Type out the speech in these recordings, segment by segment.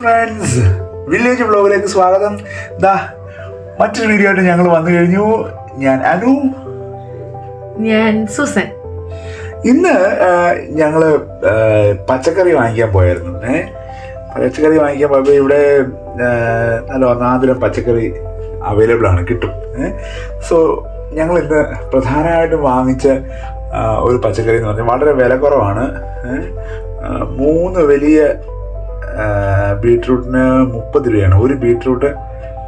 Friends, village വ്ളോഗിലേക്ക് സ്വാഗതം. മറ്റൊരു വീഡിയോ ആയിട്ട് ഞങ്ങൾ വന്നു കഴിഞ്ഞു. ഞാൻ അനു, ഞാൻ സുസൻ. ഇന്ന് ഞങ്ങൾ പച്ചക്കറി വാങ്ങിക്കാൻ പോയായിരുന്നു. പച്ചക്കറി വാങ്ങിക്കാൻ പോയപ്പോൾ ഇവിടെ നല്ല ഒന്നാന്തരം പച്ചക്കറി അവൈലബിൾ ആണ്, കിട്ടും. സോ ഞങ്ങൾ ഇന്ന് പ്രധാനമായിട്ടും വാങ്ങിച്ച ഒരു പച്ചക്കറി എന്ന് പറഞ്ഞാൽ വളരെ വില കുറവാണ്. 3 വലിയ ബീട്രൂട്ടിന് 30 രൂപയാണ്. ഒരു ബീട്രൂട്ട്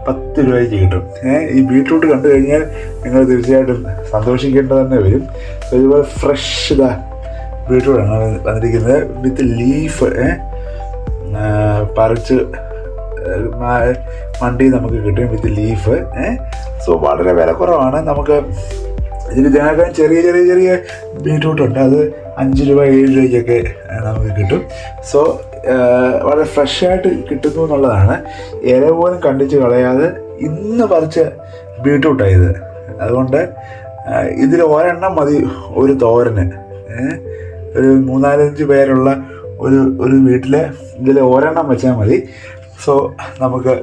10 രൂപയ്ക്ക് കിട്ടും. ഈ ബീട്രൂട്ട് കണ്ടു കഴിഞ്ഞാൽ നിങ്ങൾ തീർച്ചയായിട്ടും സന്തോഷിക്കേണ്ടത് തന്നെ വരും. ഇതുപോലെ ഫ്രഷ് ബീട്രൂട്ടാണ് വന്നിരിക്കുന്നത്. വിത്ത് ലീഫ് പറിച്ച് മണ്ടി നമുക്ക് കിട്ടും വിത്ത് ലീഫ്. സോ വളരെ വില കുറവാണ്. നമുക്ക് ഇതിനേക്കാൾ ചെറിയ ചെറിയ ചെറിയ ബീട്രൂട്ടുണ്ട്, അത് 5 രൂപ 7 രൂപയ്ക്കൊക്കെ നമുക്ക് കിട്ടും. സോ വളരെ ഫ്രഷായിട്ട് കിട്ടുന്നു എന്നുള്ളതാണ്. ഇല പോലും കണ്ടിച്ച് കളയാതെ ഇന്ന് പറിച്ച ബീട്രൂട്ടായത്. അതുകൊണ്ട് ഇതിൽ ഒരെണ്ണം മതി ഒരു തോരന്. ഒരു 3-4-5 പേരുള്ള ഒരു വീട്ടിൽ ഇതിൽ ഒരെണ്ണം വെച്ചാൽ മതി. സോ നമുക്ക്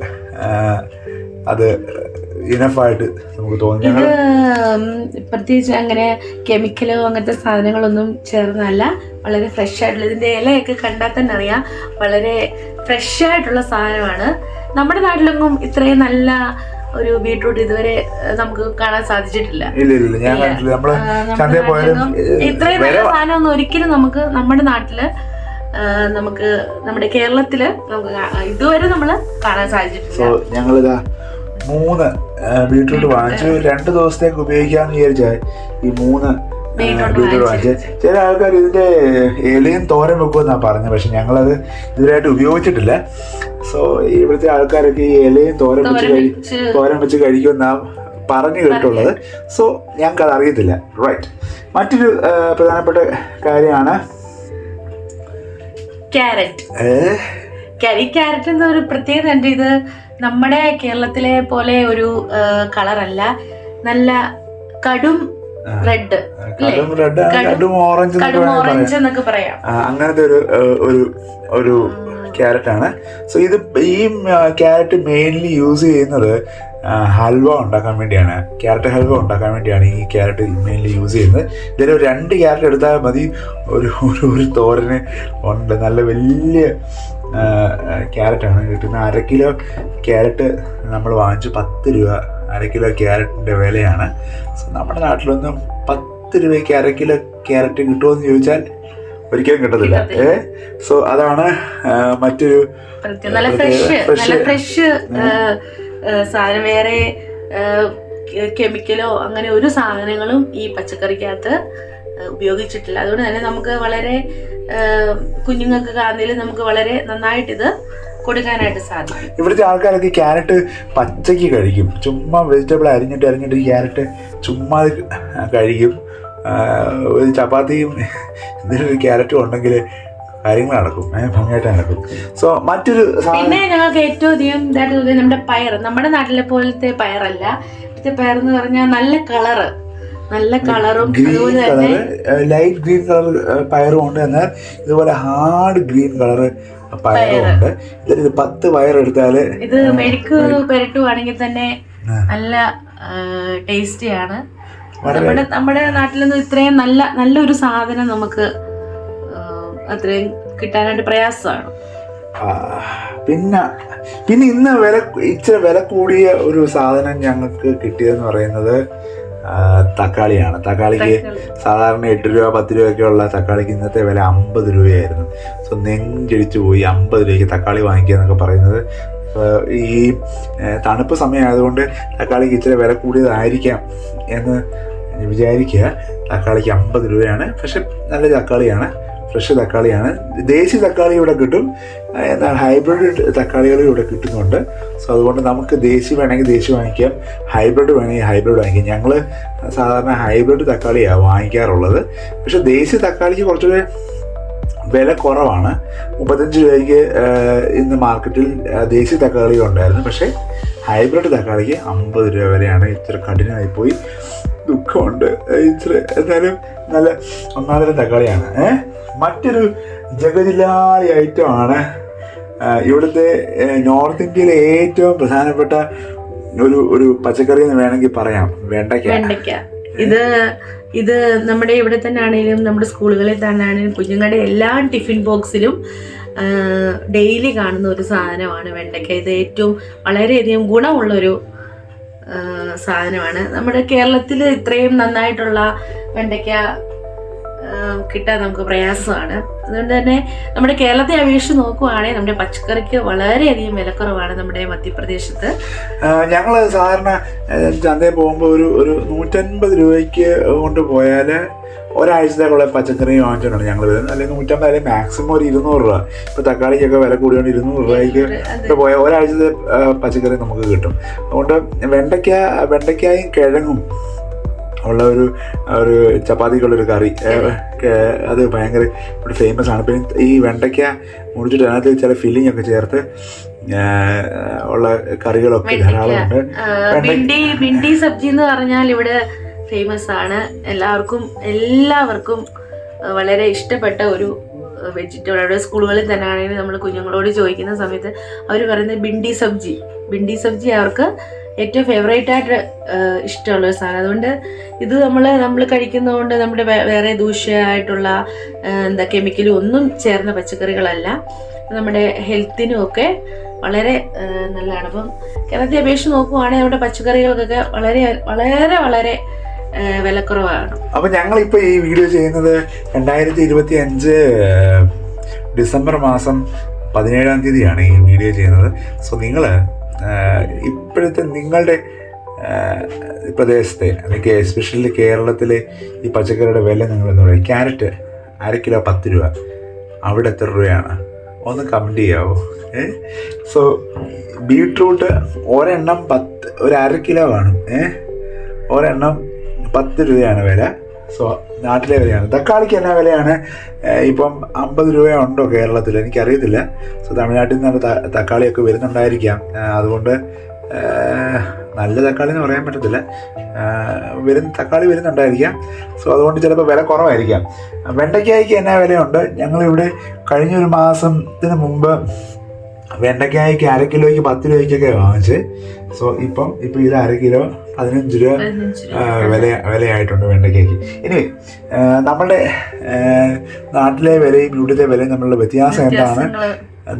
അത് ഇനഫായിട്ട് നമുക്ക് തോന്നി. ഇത് പ്രത്യേകിച്ച് അങ്ങനെ കെമിക്കലോ അങ്ങനത്തെ സാധനങ്ങളൊന്നും ചേർന്നല്ല, വളരെ ഫ്രഷ് ആയിട്ടുള്ള. ഇതിന്റെ ഇലയൊക്കെ കണ്ടാൽ തന്നെ അറിയാം, വളരെ ഫ്രഷ് ആയിട്ടുള്ള സാധനമാണ്. നമ്മുടെ നാട്ടിലൊന്നും ഇത്രയും നല്ല ഒരു ബീട്രൂട്ട് ഇതുവരെ നമുക്ക് കാണാൻ സാധിച്ചിട്ടില്ല. ഇത്രയും നല്ല സാധനമൊന്നും ഒരിക്കലും നമുക്ക് നമ്മുടെ നാട്ടില് നമ്മുടെ കേരളത്തില് നമുക്ക് ഇതുവരെ നമ്മള് കാണാൻ സാധിച്ചിട്ടില്ല. ഞങ്ങളിതാ 3 ബീട്രൂട്ട് വാങ്ങിച്ചു. 2 ദിവസത്തേക്ക് ഉപയോഗിക്കാന്ന് വിചാരിച്ചാൽ ഈ 3 ബീട്രൂട്ട് വാങ്ങിച്ച്. ചില ആൾക്കാർ ഇതിന്റെ ഇലയും തോരൻ വെക്കുമെന്നാണ് പറഞ്ഞത്, പക്ഷെ ഞങ്ങളത് ഇതുവരെയായിട്ട് ഉപയോഗിച്ചിട്ടില്ല. സോ ഇവിടുത്തെ ആൾക്കാരൊക്കെ ഈ ഇലയും തോരൻ വെച്ച് കഴിക്കുമെന്നാണ് പറഞ്ഞു കേട്ടുള്ളത്. സോ ഞങ്ങൾക്കത് അറിയത്തില്ല. റൈറ്റ്. മറ്റൊരു പ്രധാനപ്പെട്ട കാര്യമാണ് ക്യാരറ്റ്. ക്യാരറ്റ് എന്ന ഒരു പ്രത്യേകത ഉണ്ട്. ഇത് നമ്മുടെ കേരളത്തിലെ പോലെ ഒരു കളറല്ല, നല്ല കടും റെഡ്, കടും ഓറഞ്ച് എന്നൊക്കെ പറയാം. അങ്ങനത്തെ ഒരു ക്യാരറ്റ് ആണ്. സോ ഈ ക്യാരറ്റ് മെയിൻലി യൂസ് ചെയ്യുന്നത് ഹൽവ ഉണ്ടാക്കാൻ വേണ്ടിയാണ്. ക്യാരറ്റ് ഹൽവ ഉണ്ടാക്കാൻ വേണ്ടിയാണ് ഈ ക്യാരറ്റ് മെയിൻലി യൂസ് ചെയ്യുന്നത്. ഇതിൽ 2 ക്യാരറ്റ് എടുത്താൽ മതി ഒരു തോരന് ഉണ്ട്. നല്ല വലിയ ക്യാരറ്റാണ് കിട്ടുന്നത്. 1/2 കിലോ ക്യാരറ്റ് നമ്മൾ വാങ്ങിച്ചു 10 രൂപ. 1/2 കിലോ ക്യാരറ്റിൻ്റെ വിലയാണ്. സോ നമ്മുടെ നാട്ടിലൊന്നും 10 രൂപയ്ക്ക് 1/2 കിലോ ക്യാരറ്റ് കിട്ടുമോ എന്ന് ചോദിച്ചാൽ ഒരിക്കലും കിട്ടത്തില്ല. സോ അതാണ് മറ്റൊരു നല്ല ഫ്രഷ് സാധനം. വേറെ കെമിക്കലോ അങ്ങനെ ഒരു സാധനങ്ങളും ഈ പച്ചക്കറിക്കകത്ത് ഉപയോഗിച്ചിട്ടില്ല. അതുകൊണ്ട് തന്നെ നമുക്ക് വളരെ കുഞ്ഞുങ്ങൾക്ക് ആണെങ്കിലും നമുക്ക് വളരെ നന്നായിട്ട് ഇത് കൊടുക്കാനായിട്ട് സാധിക്കും. ഇവിടുത്തെ ആൾക്കാരൊക്കെ ക്യാരറ്റ് പച്ചയ്ക്ക് കഴിക്കും. ചുമ്മാ വെജിറ്റബിൾ അരിഞ്ഞിട്ട് ക്യാരറ്റ് ചുമ്മാ കഴിക്കും. ഒരു ചപ്പാത്തിയും ഇതിലൊരു ക്യാരറ്റും ഉണ്ടെങ്കിൽ കാര്യങ്ങൾ നടക്കും, ഭംഗിയായിട്ട് നടക്കും. സോ മറ്റൊരു പിന്നെ ഞങ്ങൾക്ക് ഏറ്റവും അധികം ഇതായിട്ട് നമ്മുടെ പയർ, നമ്മുടെ നാട്ടിലെ പോലത്തെ പയറല്ല. ഇവിടുത്തെ പയർ എന്ന് പറഞ്ഞാൽ നല്ല കളറും green colour, light green colour പയറും ഉണ്ട്. എന്നാൽ ഇതുപോലെ ഹാർഡ് ഗ്രീൻ കളർ പയറും ഉണ്ട്. ഇതിൽ 10 പയറെടുത്താൽ ഇത് മെഴുക്ക് പുരട്ടുവാണെങ്കിൽ തന്നെ നല്ല ടേസ്റ്റിയാണ്. നമ്മുടെ നാട്ടിലൊന്നും ഇത്രയും നല്ലൊരു സാധനം നമുക്ക് അത്രയും കിട്ടാനായിട്ട് പ്രയാസമാണ്. പിന്നെ ഇന്ന് ഇച്ചിരി വില കൂടിയ ഒരു സാധനം ഞങ്ങൾക്ക് കിട്ടിയതെന്ന് പറയുന്നത് തക്കാളിയാണ്. തക്കാളിക്ക് സാധാരണ 8 രൂപ 10 രൂപയൊക്കെ ഉള്ള തക്കാളിക്ക് ഇന്നത്തെ വില 50 രൂപയായിരുന്നു. സോ നെഞ്ചടിച്ചു പോയി 50 രൂപയ്ക്ക് തക്കാളി വാങ്ങിക്കുക എന്നൊക്കെ പറയുന്നത്. ഈ തണുപ്പ് സമയമായതുകൊണ്ട് തക്കാളിക്ക് ഇച്ചിരി വില കൂടിയതായിരിക്കാം എന്ന് വിചാരിക്കുക. തക്കാളിക്ക് 50 രൂപയാണ്. പക്ഷെ നല്ല തക്കാളിയാണ്, ഫ്രഷ് തക്കാളിയാണ്. ദേശീയ തക്കാളി ഇവിടെ കിട്ടും, എന്നാൽ ഹൈബ്രിഡ് തക്കാളികൾ ഇവിടെ കിട്ടുന്നുണ്ട്. സോ അതുകൊണ്ട് നമുക്ക് ദേശി വേണമെങ്കിൽ ദേശി വാങ്ങിക്കാം, ഹൈബ്രിഡ് വേണമെങ്കിൽ ഹൈബ്രിഡ് വാങ്ങിക്കാം. ഞങ്ങൾ സാധാരണ ഹൈബ്രിഡ് തക്കാളിയാണ് വാങ്ങിക്കാറുള്ളത്. പക്ഷെ ദേശീയ തക്കാളിക്ക് കുറച്ചുകൂടെ വില കുറവാണ്. 35 രൂപയ്ക്ക് ഇന്ന് മാർക്കറ്റിൽ ദേശീയ തക്കാളി ഉണ്ടായിരുന്നു. പക്ഷേ ഹൈബ്രിഡ് തക്കാളിക്ക് 50 രൂപ വരെയാണ്. ഇച്ചിരി കഠിനമായിപ്പോയി, ദുഃഖമുണ്ട്. ഇച്ചിരി എന്നാലും നല്ല ഒന്നാന്തരം തക്കാളിയാണ്. മറ്റൊരു ജഗജില്ലാളി ഐറ്റമാണ് ഇവിടുത്തെ നോർത്ത് ഇന്ത്യയിലെ ഏറ്റവും പ്രധാനപ്പെട്ട ഒരു പച്ചക്കറി എന്ന് വേണമെങ്കിൽ പറയാം, വെണ്ടയ്ക്ക. ഇത് നമ്മുടെ ഇവിടെ തന്നെ ആണെങ്കിലും നമ്മുടെ സ്കൂളുകളിൽ തന്നെ ആണെങ്കിലും കുഞ്ഞുങ്ങളുടെ എല്ലാ ടിഫിൻ ബോക്സിലും ഡെയിലി കാണുന്ന ഒരു സാധനമാണ് വെണ്ടയ്ക്ക. ഇത് ഏറ്റവും വളരെയധികം ഗുണമുള്ളൊരു സാധനമാണ്. നമ്മുടെ കേരളത്തിൽ ഇത്രയും നന്നായിട്ടുള്ള വെണ്ടയ്ക്ക കിട്ടാൻ നമുക്ക് പ്രയാസമാണ്. അതുകൊണ്ട് തന്നെ നമ്മുടെ കേരളത്തെ അപേക്ഷിച്ച് നോക്കുവാണെങ്കിൽ നമ്മുടെ പച്ചക്കറിക്ക് വളരെയധികം വിലക്കുറവാണ് നമ്മുടെ മധ്യപ്രദേശത്ത്. ഞങ്ങൾ സാധാരണ ചന്തയിൽ പോകുമ്പോൾ ഒരു 150 രൂപയ്ക്ക് കൊണ്ട് പോയാൽ ഒരാഴ്ചത്തേക്കുള്ള പച്ചക്കറി വാങ്ങിച്ചിട്ടാണ് ഞങ്ങൾ വരുന്നത്. അല്ലെങ്കിൽ 150, അല്ലെങ്കിൽ മാക്സിമം ഒരു 200 രൂപ. ഇപ്പോൾ തക്കാളിക്കൊക്കെ വില കൂടിയോണ്ട് 200 രൂപയ്ക്ക് പോയാൽ ഒരാഴ്ചത്തെ പച്ചക്കറി നമുക്ക് കിട്ടും. അതുകൊണ്ട് വെണ്ടയ്ക്കായും കിഴങ്ങും ഉള്ള ഒരു ചപ്പാത്തിക്കുള്ളൊരു കറി, അത് ഭയങ്കര ഇവിടെ ഫേമസ് ആണ്. പിന്നെ ഈ വെണ്ടയ്ക്ക മുറിച്ചിട്ട് അതിനകത്ത് ചില ഫില്ലിംഗ് ഒക്കെ ചേർത്ത് ഉള്ള കറികളൊക്കെ ധാരാളമുണ്ട്. ഭിണ്ടി സബ്ജി എന്ന് പറഞ്ഞാൽ ഇവിടെ ഫേമസ് ആണ്. എല്ലാവർക്കും വളരെ ഇഷ്ടപ്പെട്ട ഒരു വെജിറ്റബിൾ. അവിടെ സ്കൂളുകളിൽ തന്നെ ആണെങ്കിൽ നമ്മൾ കുഞ്ഞുങ്ങളോട് ചോദിക്കുന്ന സമയത്ത് അവർ പറയുന്നത് ഭിണ്ടി സബ്ജി അവർക്ക് ഏറ്റവും ഫേവറേറ്റ് ആയിട്ട് ഇഷ്ടമുള്ള ഒരു സാധനം. അതുകൊണ്ട് ഇത് നമ്മൾ കഴിക്കുന്നതുകൊണ്ട് നമ്മുടെ വേറെ ദൂഷ്യമായിട്ടുള്ള കെമിക്കലും ഒന്നും ചേർന്ന പച്ചക്കറികളല്ല. നമ്മുടെ ഹെൽത്തിനും ഒക്കെ വളരെ നല്ലതാണ്. അപ്പം കേരളത്തെ അപേക്ഷിച്ച് നോക്കുവാണെങ്കിൽ നമ്മുടെ പച്ചക്കറികൾക്കൊക്കെ വളരെ വളരെ വളരെ വിലക്കുറവാണ്. അപ്പം ഞങ്ങളിപ്പോൾ ഈ വീഡിയോ ചെയ്യുന്നത് 2025 ഡിസംബർ മാസം 17-ാം തീയതിയാണ് ഈ വീഡിയോ ചെയ്യുന്നത്. സോ നിങ്ങൾ ഇപ്പോഴത്തെ നിങ്ങളുടെ പ്രദേശത്തെ അല്ലെങ്കിൽ എസ്പെഷ്യലി കേരളത്തിലെ ഈ പച്ചക്കറിയുടെ വില നിങ്ങളെന്ന് പറയും. ക്യാരറ്റ് 1 കിലോ 10 രൂപ, അവിടെ എത്ര രൂപയാണ്? ഒന്ന് കമൻറ്റ് ചെയ്യാവോ? സോ ബീട്രൂട്ട് ഒരെണ്ണം 1/2 കിലോ കാണും, ഒരെണ്ണം 10 രൂപയാണ് വില. സോ നാട്ടിലെ വിലയാണ്. തക്കാളിക്ക് എന്നാ വിലയാണ്? ഇപ്പം 50 രൂപ ഉണ്ടോ കേരളത്തിൽ? എനിക്കറിയത്തില്ല. സോ തമിഴ്നാട്ടിൽ നിന്നാണ് തക്കാളിയൊക്കെ വരുന്നുണ്ടായിരിക്കാം. അതുകൊണ്ട് നല്ല തക്കാളി എന്ന് പറയാൻ പറ്റത്തില്ല, തക്കാളി വരുന്നുണ്ടായിരിക്കാം. സോ അതുകൊണ്ട് ചിലപ്പോൾ വില കുറവായിരിക്കാം. വെണ്ടയ്ക്കായ്ക്ക് എന്നാ വിലയുണ്ട്? ഞങ്ങളിവിടെ കഴിഞ്ഞൊരു മാസത്തിന് മുമ്പ് വെണ്ടയ്ക്കായ്ക്ക് 1/2 കിലോയ്ക്ക് 10 രൂപയ്ക്കൊക്കെ വാങ്ങിച്ച്. സോ ഇപ്പം ഇത് 1/2 കിലോ 15 രൂപ വിലയായിട്ടുണ്ട് വെണ്ടയ്ക്കയ്ക്ക്. ഇനി നമ്മുടെ നാട്ടിലെ വിലയും ഇവിടുത്തെ വിലയും തമ്മിലുള്ള വ്യത്യാസം എന്താണ്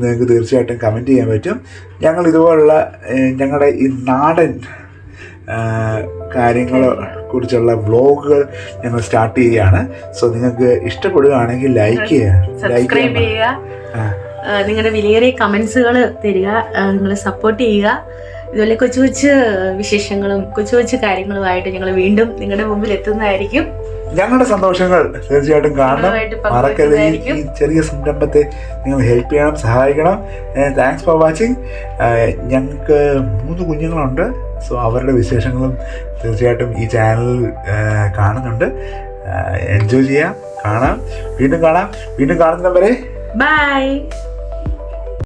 നിങ്ങൾക്ക് തീർച്ചയായിട്ടും കമൻറ്റ് ചെയ്യാൻ പറ്റും. ഞങ്ങൾ ഇതുപോലുള്ള ഞങ്ങളുടെ ഈ നാടൻ കാര്യങ്ങളെ കുറിച്ചുള്ള വ്ലോഗുകൾ ഞങ്ങൾ സ്റ്റാർട്ട് ചെയ്യുകയാണ്. സോ നിങ്ങൾക്ക് ഇഷ്ടപ്പെടുകയാണെങ്കിൽ ലൈക്ക് ചെയ്യുക, നിങ്ങളുടെ വിലയേറിയ കമൻസുകൾ തരിക, നിങ്ങൾ സപ്പോർട്ട് ചെയ്യുക. ഇതുപോലെ കൊച്ചു കൊച്ചു വിശേഷങ്ങളും കൊച്ചു കൊച്ചു കാര്യങ്ങളുമായിട്ട് ഞങ്ങൾ വീണ്ടും നിങ്ങളുടെ മുമ്പിൽ എത്തുന്നതായിരിക്കും. ഞങ്ങളുടെ സന്തോഷങ്ങൾ തീർച്ചയായിട്ടും കാണണം, മറക്കരുത്. ഈ ചെറിയ സംരംഭത്തെ നിങ്ങൾ ഹെൽപ്പ് ചെയ്യണം, സഹായിക്കണം. Thanks for watching. ഞങ്ങൾക്ക് 3 കുഞ്ഞുങ്ങളുണ്ട്. സോ അവരുടെ വിശേഷങ്ങളും തീർച്ചയായിട്ടും ഈ ചാനലിൽ കാണുന്നുണ്ട്. എൻജോയ് ചെയ്യാം, വീണ്ടും കാണുന്നവരെ ബൈ.